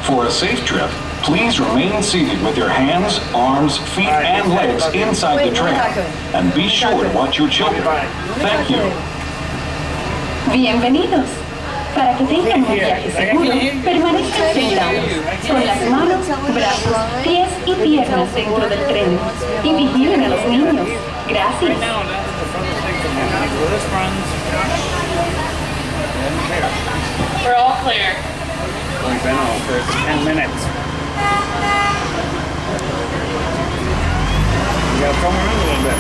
For a safe trip, please remain seated with your hands, arms, feet, and legs inside the train. And be sure to watch your children. Thank you. Bienvenidos. Para que tengan un viaje seguro, permanezcan sentados, con las manos, brazos, pies y piernas dentro del tren. Y vigilen a los niños. Gracias. We're all clear. We've been on for 10 minutes. You gotta come around a little bit.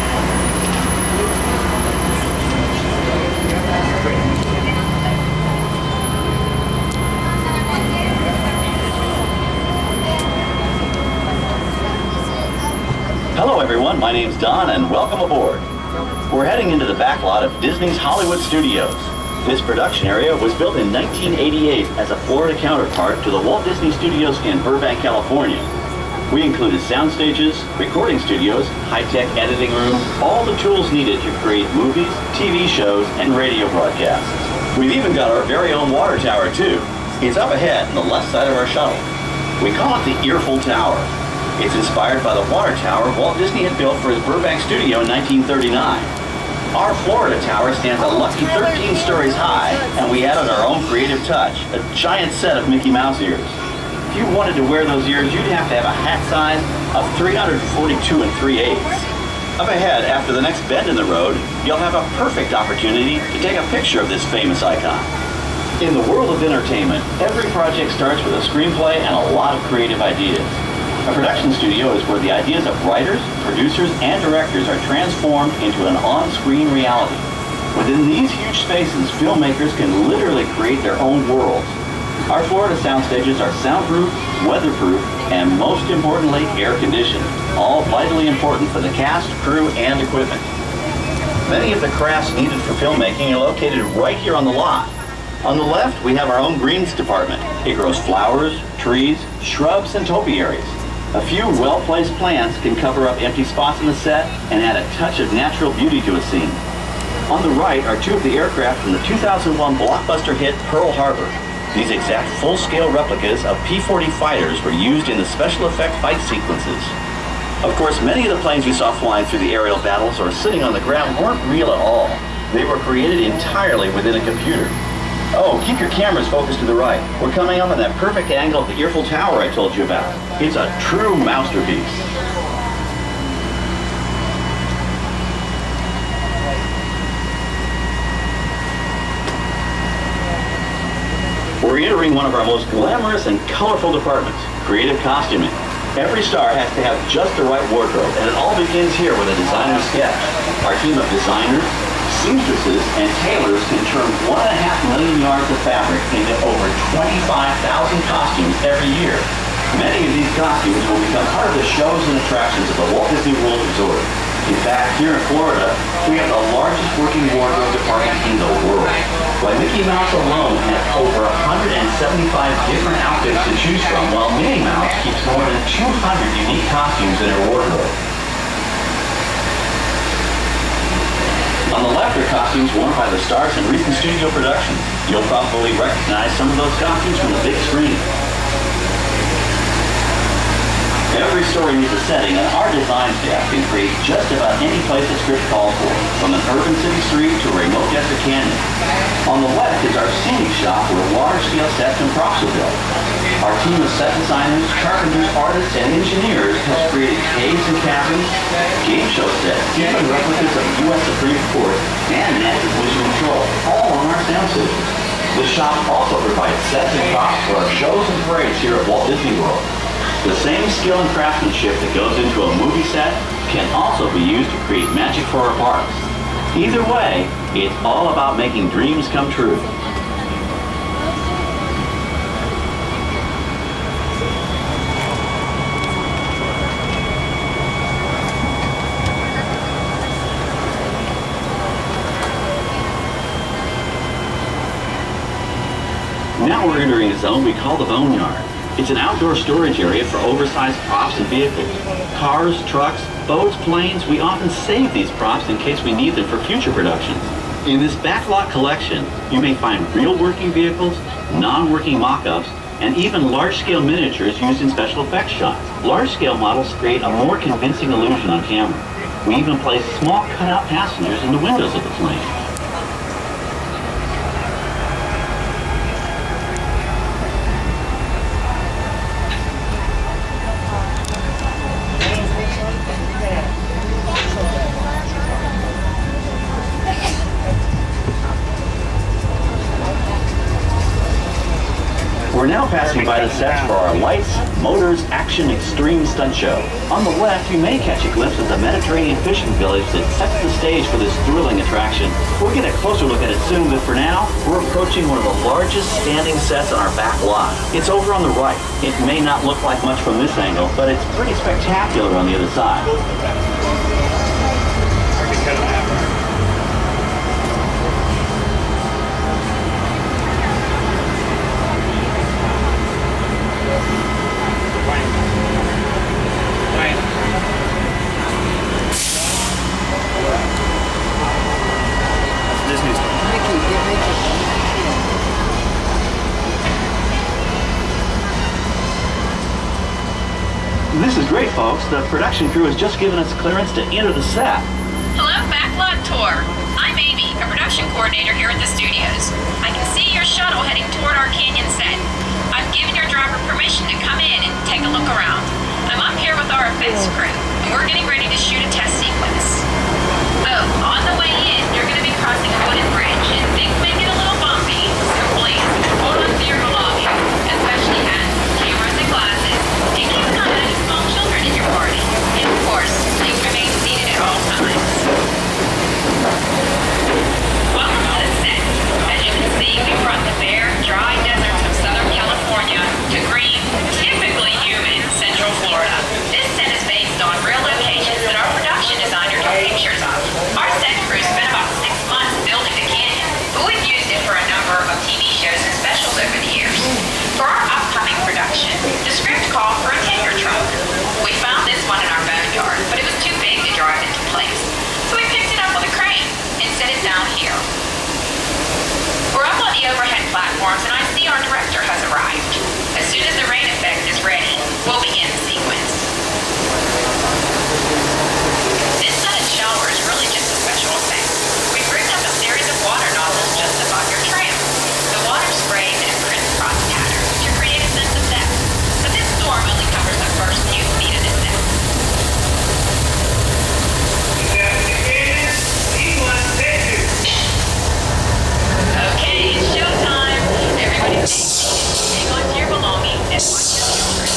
Hello everyone, my name's Don and welcome aboard. We're heading into the backlot of Disney's Hollywood Studios. This production area was built in 1988 as a Florida counterpart to the Walt Disney Studios in Burbank, California. We included sound stages, recording studios, high-tech editing rooms, all the tools needed to create movies, TV shows, and radio broadcasts. We've even got our very own water tower too. It's up ahead on the left side of our shuttle. We call it the Earful Tower. It's inspired by the water tower Walt Disney had built for his Burbank studio in 1939. Our Florida tower stands a lucky 13 stories high, and we added our own creative touch, a giant set of Mickey Mouse ears. If you wanted to wear those ears, you'd have to have a hat size of 342 3/8. Up ahead, after the next bend in the road, you'll have a perfect opportunity to take a picture of this famous icon. In the world of entertainment, every project starts with a screenplay and a lot of creative ideas. A production studio is where the ideas of writers, producers, and directors are transformed into an on-screen reality. Within these huge spaces, filmmakers can literally create their own worlds. Our Florida sound stages are soundproof, weatherproof, and most importantly, air-conditioned, all vitally important for the cast, crew, and equipment. Many of the crafts needed for filmmaking are located right here on the lot. On the left, we have our own greens department. It grows flowers, trees, shrubs, and topiaries. A few well-placed plants can cover up empty spots in the set and add a touch of natural beauty to a scene. On the right are two of the aircraft from the 2001 blockbuster hit Pearl Harbor. These exact full-scale replicas of P-40 fighters were used in the special effect fight sequences. Of course, many of the planes we saw flying through the aerial battles or sitting on the ground weren't real at all. They were created entirely within a computer. Oh, keep your cameras focused to the right. We're coming up on that perfect angle of the Earful Tower I told you about. It's a true masterpiece. We're entering one of our most glamorous and colorful departments, creative costuming. Every star has to have just the right wardrobe, and it all begins here with a designer's sketch. Our team of designers, seamstresses, and tailors can turn 1.5 million yards of fabric into over 25,000 costumes every year. Many of these costumes will become part of the shows and attractions of the Walt Disney World Resort. In fact, here in Florida, we have the largest working wardrobe department in the world. Why, Mickey Mouse alone has over 175 different outfits to choose from, while Minnie Mouse keeps more than 200 unique costumes in her wardrobe. On the left are costumes worn by the stars in recent studio productions. You'll probably recognize some of those costumes from the big screen. Every story needs a setting, and our design staff can create just about any place a script calls for, from an urban city street to a remote desert canyon. On the left is our scenic shop where large-scale sets and props are built. Our team of set designers, carpenters, artists, and engineers has created caves and caverns, game show sets, even replicas of U.S. Supreme Court, and National Vision Control, all on our sound stages. The shop also provides sets and props for our shows and parades here at Walt Disney World. The same skill and craftsmanship that goes into a movie set can also be used to create magic for our parks. Either way, it's all about making dreams come true. Now we're entering a zone we call the Boneyard. It's an outdoor storage area for oversized props and vehicles. Cars, trucks, boats, planes, we often save these props in case we need them for future productions. In this backlot collection, you may find real working vehicles, non-working mock-ups, and even large-scale miniatures used in special effects shots. Large-scale models create a more convincing illusion on camera. We even place small cutout passengers in the windows of the plane. We're now passing by the sets for our Lights, Motors, Action Extreme Stunt Show. On the left, you may catch a glimpse of the Mediterranean fishing village that sets the stage for this thrilling attraction. We'll get a closer look at it soon, but for now, we're approaching one of the largest standing sets on our back lot. It's over on the right. It may not look like much from this angle, but it's pretty spectacular on the other side. This is great, folks. The production crew has just given us clearance to enter the set. Hello, Backlot Tour. I'm Amy, a production coordinator here at the studios. I can see your shuttle heading toward our canyon set. I've given your driver permission to come in and take a look around. I'm up here with our effects crew, and we're getting ready to shoot a test sequence. Oh, on the way in, you're going to be crossing a wooden bridge, and things may get a little bumpy, so please, hold on to your belongings, especially hats, cameras, and glasses, and keep an eye on small children in your party. And of course, please remain seated at all times. Welcome to the set. As you can see, we brought the bare, dry deserts of Southern California to green, typically humid Central Florida. This set is based on real locations that our production designer took pictures of. Our set crew spent about 6 months building the canyon, but we've used it for a number of TV shows and specials over the years. For our upcoming production, the script called for a tanker truck. We found this one in our boneyard, but it was too big to drive into place. So we picked it up with a crane and set it down here. We're up on the overhead platforms, and I see our director has arrived. As soon as the rain effect is ready, we'll begin the sequence. This set and shower is really just a special effect. We've rigged up a series of water nozzles just above your tram. The water sprays in a crisscross pattern to create a sense of depth. But this storm only covers the first few feet of the set. Okay, it's showtime. Everybody stay seated. Hang on to your belongings and watch your children.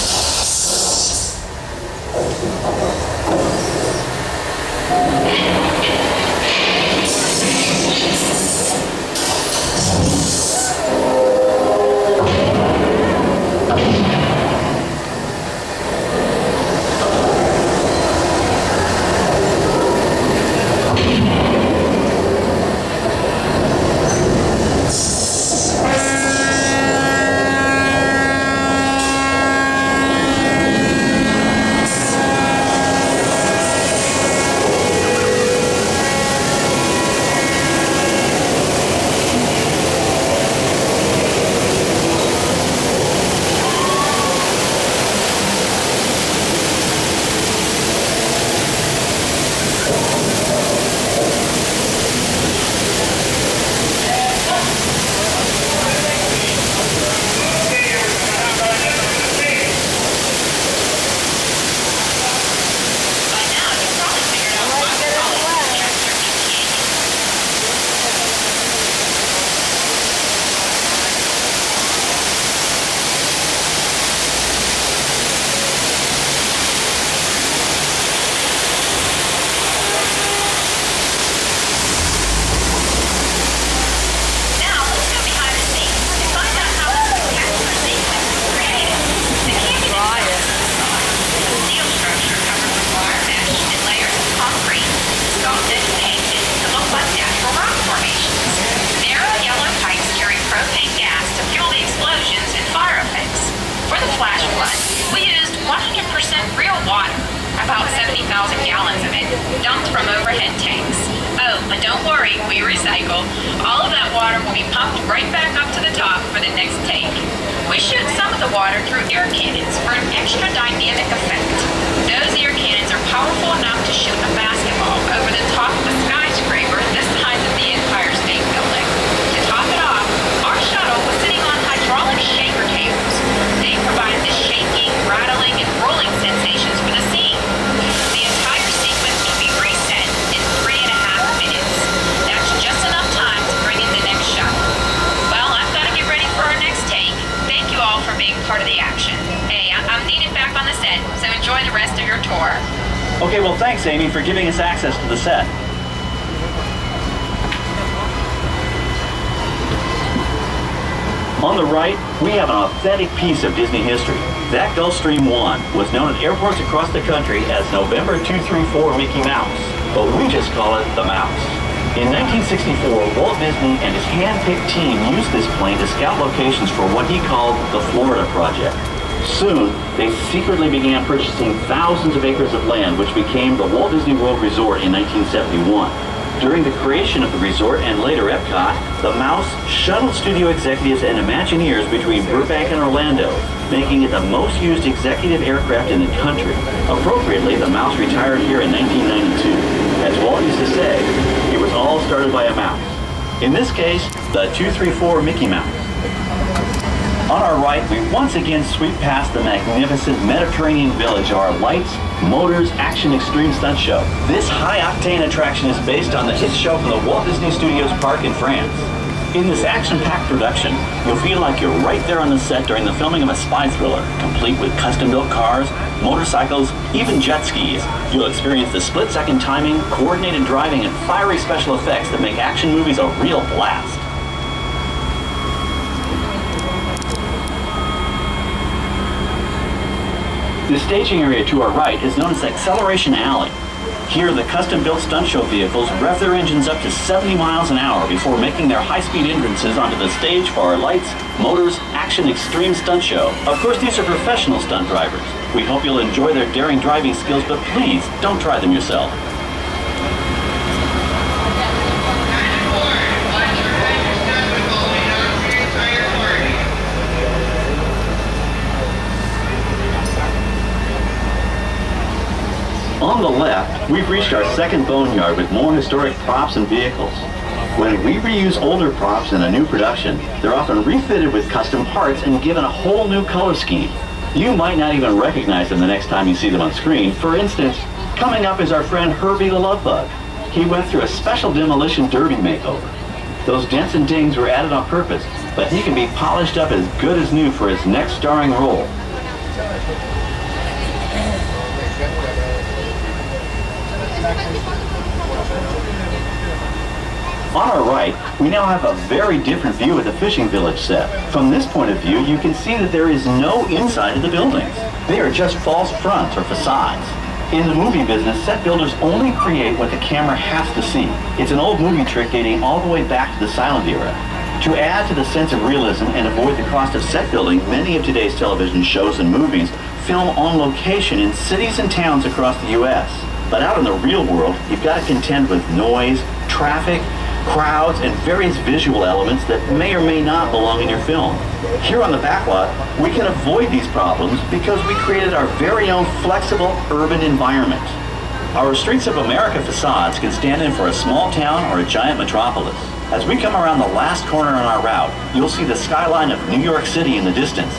about 70,000 gallons of it, dumped from overhead tanks. Oh, but don't worry, we recycle. All of that water will be pumped right back up to the top for the next take. We shoot some of the water through air cannons for an extra dynamic effect. Those air cannons are powerful enough to shoot a basketball over the top of a skyscraper this size of the Empire State Building. To top it off, our shuttle was sitting on hydraulic shaker tables. They provided the shaking, rattling, and rolling sensations for the scene. The entire sequence can be reset in 3.5 minutes. That's just enough time to bring in the next shuttle. Well, I've got to get ready for our next take. Thank you all for being part of the action. Hey, I'm needed back on the set, so enjoy the rest of your tour. Okay, well, thanks, Amy, for giving us access to the set. On the right, we have an authentic piece of Disney history. That Gulfstream 1 was known at airports across the country as November 234 Mickey Mouse, but we just call it the Mouse. In 1964, Walt Disney and his hand-picked team used this plane to scout locations for what he called the Florida Project. Soon, they secretly began purchasing thousands of acres of land, which became the Walt Disney World Resort in 1971. During the creation of the resort and later Epcot, the Mouse shuttled studio executives and Imagineers between Burbank and Orlando, making it the most used executive aircraft in the country. Appropriately, the Mouse retired here in 1992. As Walt used to say, it was all started by a mouse. In this case, the 234 Mickey Mouse. On our right, we once again sweep past the magnificent Mediterranean village of our lights, motors, action extreme stunt show. This high-octane attraction is based on the hit show from the Walt Disney Studios Park in France. In this action-packed production, you'll feel like you're right there on the set during the filming of a spy thriller, complete with custom-built cars, motorcycles, even jet skis. You'll experience the split-second timing, coordinated driving, and fiery special effects that make action movies a real blast. The staging area to our right is known as Acceleration Alley. Here, the custom-built stunt show vehicles rev their engines up to 70 miles an hour before making their high-speed entrances onto the stage for our lights, motors, action extreme stunt show. Of course, these are professional stunt drivers. We hope you'll enjoy their daring driving skills, but please, don't try them yourself. On the left, we've reached our second boneyard with more historic props and vehicles. When we reuse older props in a new production, they're often refitted with custom parts and given a whole new color scheme. You might not even recognize them the next time you see them on screen. For instance, coming up is our friend Herbie the Love Bug. He went through a special demolition derby makeover. Those dents and dings were added on purpose, but he can be polished up as good as new for his next starring role. On our right, we now have a very different view of the fishing village set. From this point of view, you can see that there is no inside of the buildings. They are just false fronts or facades. In the movie business, set builders only create what the camera has to see. It's an old movie trick dating all the way back to the silent era. To add to the sense of realism and avoid the cost of set building, many of today's television shows and movies film on location in cities and towns across the U.S. But out in the real world, you've got to contend with noise, traffic, crowds, and various visual elements that may or may not belong in your film. Here on the backlot, we can avoid these problems because we created our very own flexible urban environment. Our Streets of America facades can stand in for a small town or a giant metropolis. As we come around the last corner on our route, you'll see the skyline of New York City in the distance.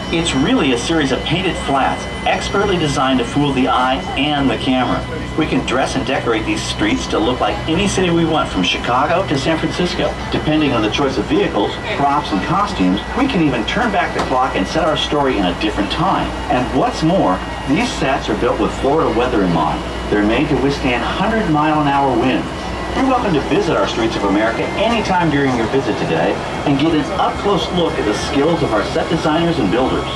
It's really a series of painted flats, expertly designed to fool the eye and the camera. We can dress and decorate these streets to look like any city we want, from Chicago to San Francisco. Depending on the choice of vehicles, props, and costumes, we can even turn back the clock and set our story in a different time. And what's more, these sets are built with Florida weather in mind. They're made to withstand 100-mile-an-hour winds. You're welcome to visit our Streets of America anytime during your visit today and get an up-close look at the skills of our set designers and builders.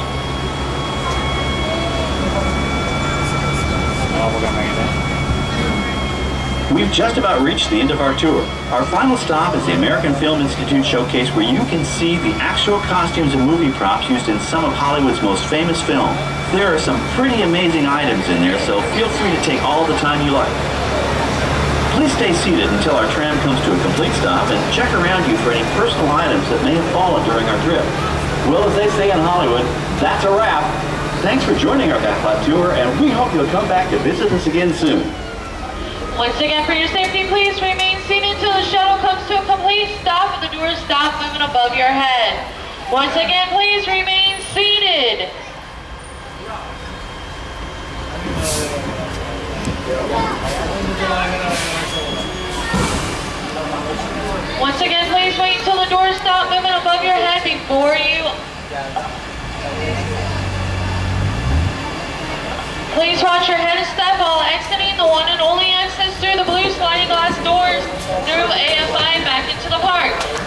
We've just about reached the end of our tour. Our final stop is the American Film Institute Showcase, where you can see the actual costumes and movie props used in some of Hollywood's most famous films. There are some pretty amazing items in there, so feel free to take all the time you like. Please stay seated until our tram comes to a complete stop and check around you for any personal items that may have fallen during our trip. Well, as they say in Hollywood, that's a wrap. Thanks for joining our Backlot Tour, and we hope you'll come back to visit us again soon. Once again, for your safety, please remain seated until the shuttle comes to a complete stop and the doors stop moving above your head. Once again, please remain seated. Once again, please wait until the doors stop moving above your head before you... Please watch your head and step while exiting the one and only access through the blue sliding glass doors through AFI back into the park.